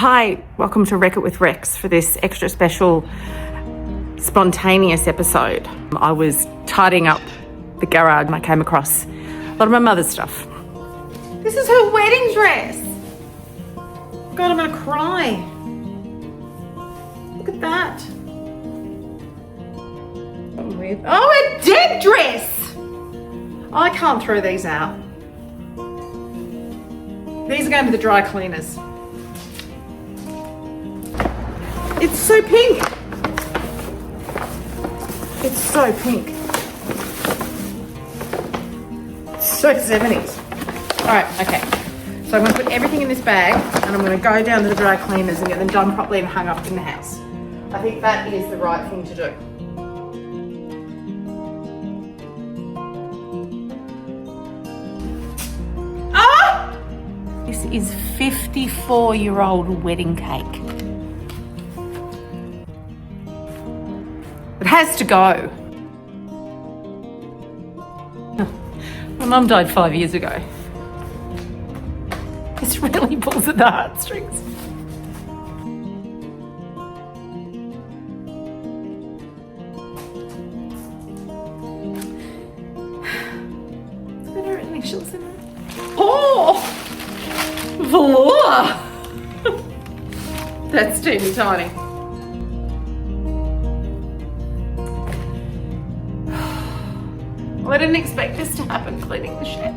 Hi, welcome to Wreck It with Rex for this extra special spontaneous episode. I was tidying up the garage and I came across a lot of my mother's stuff. This is her wedding dress. God, I'm gonna cry. Look at that. Oh, a dead dress. I can't throw these out. These are going to the dry cleaners. It's so pink. It's so pink. It's so 70s. All right, okay. So I'm going to put everything in this bag and I'm going to go down to the dry cleaners and get them done properly and hung up in the house. I think that is the right thing to do. Ah! This is 54-year-old wedding cake. It has to go. My mum died 5 years ago. This really pulls at the heartstrings. Is there initials in it? Oh! Velour! That's teeny tiny. Well, I didn't expect this to happen cleaning the shed.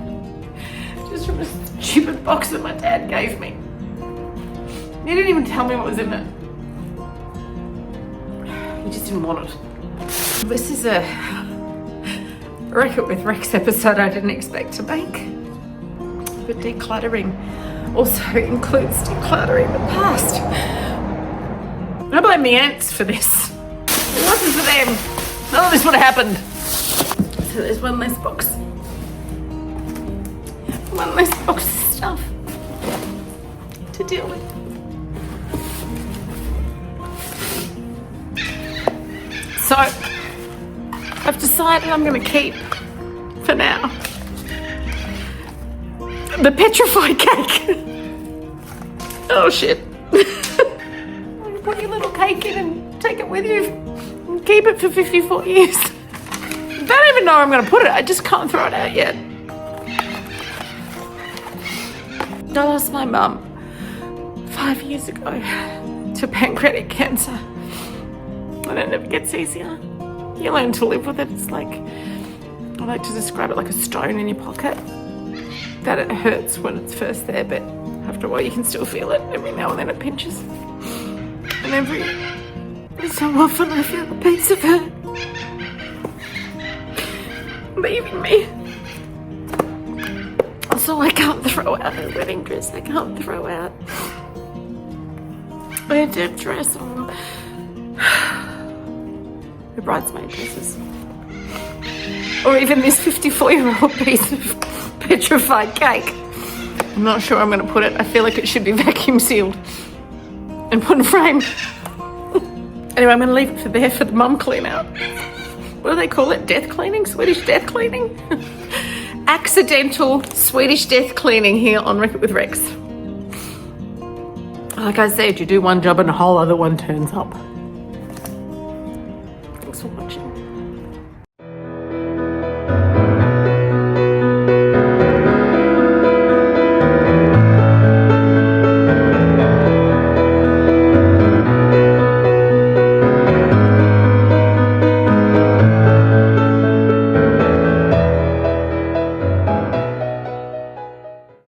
Just from a stupid box that my dad gave me. He didn't even tell me what was in it. He just didn't want it. This is a Wreck It with Rex episode I didn't expect to make. But decluttering also includes decluttering the past. I blame the ants for this. If it wasn't for them, none of this would have happened. So there's one less box. One less box of stuff to deal with. So I've decided I'm going to keep, for now, the petrified cake. Oh shit. You put your little cake in and take it with you and keep it for 54 years. I don't even know where I'm going to put it. I just can't throw it out yet. I lost my mum 5 years ago to pancreatic cancer. And it never gets easier. You learn to live with it. It's like, I like to describe it like a stone in your pocket. That it hurts when it's first there, but after a while you can still feel it. Every now and then it pinches. And every so often I feel a piece of her leaving me. So I can't throw out her wedding dress. I can't throw out her dead dress or her bridesmaid dresses. Or even this 54-year-old piece of petrified cake. I'm not sure I'm going to put it. I feel like it should be vacuum sealed and put in a frame. Anyway, I'm going to leave it there for the mum clean out. What do they call it? Death cleaning? Swedish death cleaning? Accidental Swedish death cleaning here on Wreck It with Rex. Like I said, you do one job and a whole other one turns up.